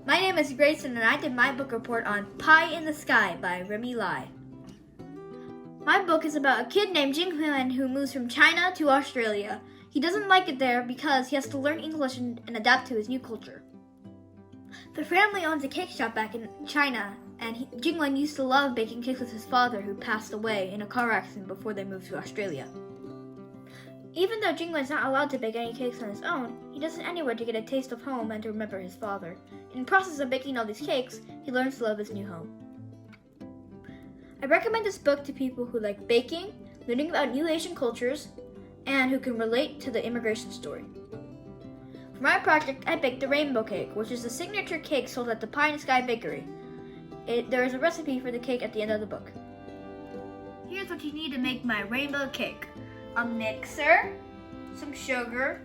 My name is Grayson and I did my book report on Pie in the Sky by Remy Lai. My book is about a kid named Jinghuan who moves from China to Australia. He doesn't like it there because he has to learn English and adapt to his new culture. The family owns a cake shop back in China, and Jinghuan used to love baking cakes with his father who passed away in a car accident before they moved to Australia. Even though Jinghuan's not allowed to bake any cakes on his own, he does it anyway to get a taste of home and to remember his father. In the process of baking all these cakes, he learns to love his new home. I recommend this book to people who like baking, learning about new Asian cultures, and who can relate to the immigration story. For my project, I baked the rainbow cake, which is the signature cake sold at the Pie in the Sky bakery. There is a recipe for the cake at the end of the book. Here's what you need to make my rainbow cake. A mixer, some sugar,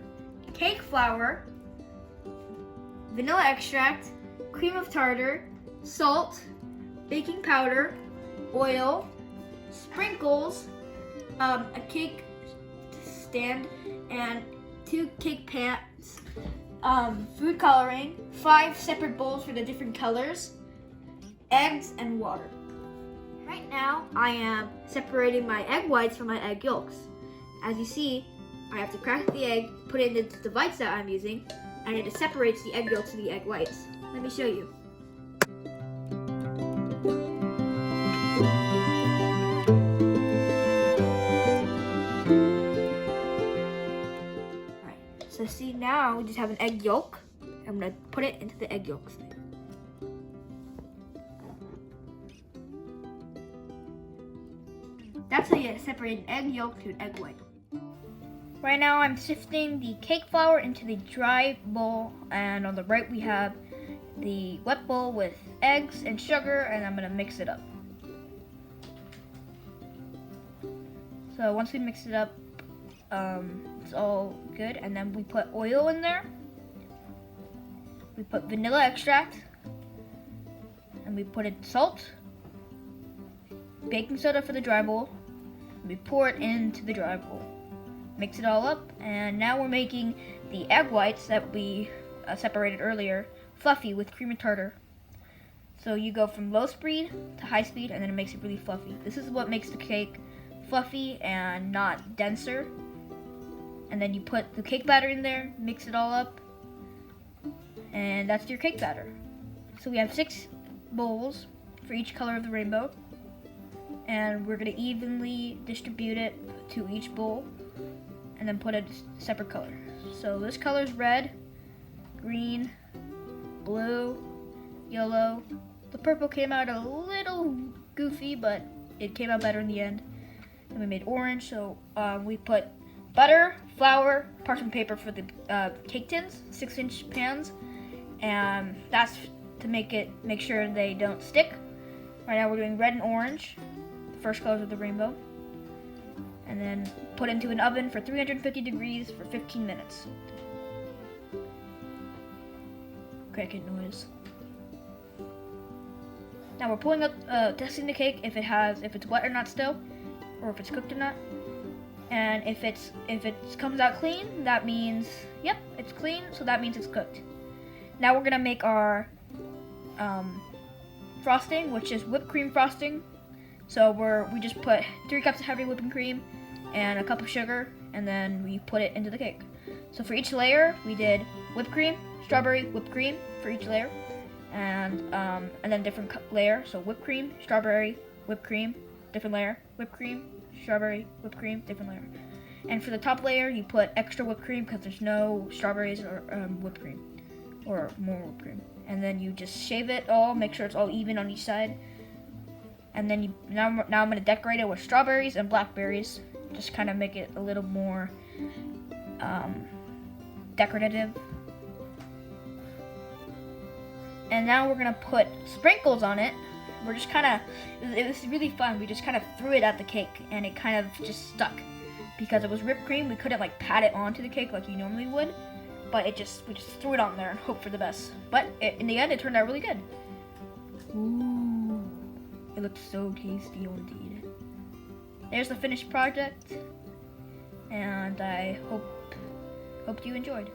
cake flour, vanilla extract, cream of tartar, salt, baking powder, oil, sprinkles, a cake stand, and 2 cake pans, food coloring, 5 separate bowls for the different colors, eggs, and water. Right now, I am separating my egg whites from my egg yolks. As you see, I have to crack the egg, put it into the whites that I'm using, and it separates the egg yolks and the egg whites. Let me show you. Alright, so see now we just have an egg yolk. I'm going to put it into the egg yolks. That's how you separate an egg yolk to an egg white. Right now I'm sifting the cake flour into the dry bowl, and on the right we have the wet bowl with eggs and sugar, and I'm going to mix it up. So once we mix it up, it's all good, and then we put oil in there. We put vanilla extract, and we put in salt, baking soda for the dry bowl. We pour it into the dry bowl. Mix it all up, and now we're making the egg whites that we separated earlier fluffy with cream and tartar. So you go from low speed to high speed, and then it makes it really fluffy. This is what makes the cake fluffy and not denser. And then you put the cake batter in there, mix it all up, and that's your cake batter. So we have 6 bowls for each color of the rainbow, and we're going to evenly distribute it to each bowl and then put a separate color. So this color is red, green, blue, yellow. The purple came out a little goofy, but it came out better in the end. And we made orange, so we put butter, flour, parchment paper for the cake tins, 6-inch pans, and that's to make sure they don't stick. Right now we're doing red and orange, the first colors of the rainbow, and then put into an oven for 350 degrees for 15 minutes. Cricket noise. Now we're pulling up, testing the cake if it's wet or not still, or if it's cooked or not. And if it comes out clean, that means yep, it's clean, so that means it's cooked. Now we're gonna make our frosting, which is whipped cream frosting. So we just put 3 cups of heavy whipping cream and a cup of sugar, and then we put it into the cake. So for each layer, we did whipped cream, strawberry, whipped cream for each layer, and then different layer. So whipped cream, strawberry, whipped cream, different layer, whipped cream, strawberry, whipped cream, different layer. And for the top layer, you put extra whipped cream because there's no strawberries or whipped cream, or more whipped cream. And then you just shave it all, make sure it's all even on each side. And then now I'm going to decorate it with strawberries and blackberries. Just kind of make it a little more decorative. And now we're going to put sprinkles on it. We're just kind of, it was really fun. We just kind of threw it at the cake, and it kind of just stuck. Because it was whipped cream, we couldn't like pat it onto the cake like you normally would. But we just threw it on there and hoped for the best. But in the end, it turned out really good. Ooh, it looked so tasty. I wanted to eat it. There's the finished project, and I hope you enjoyed.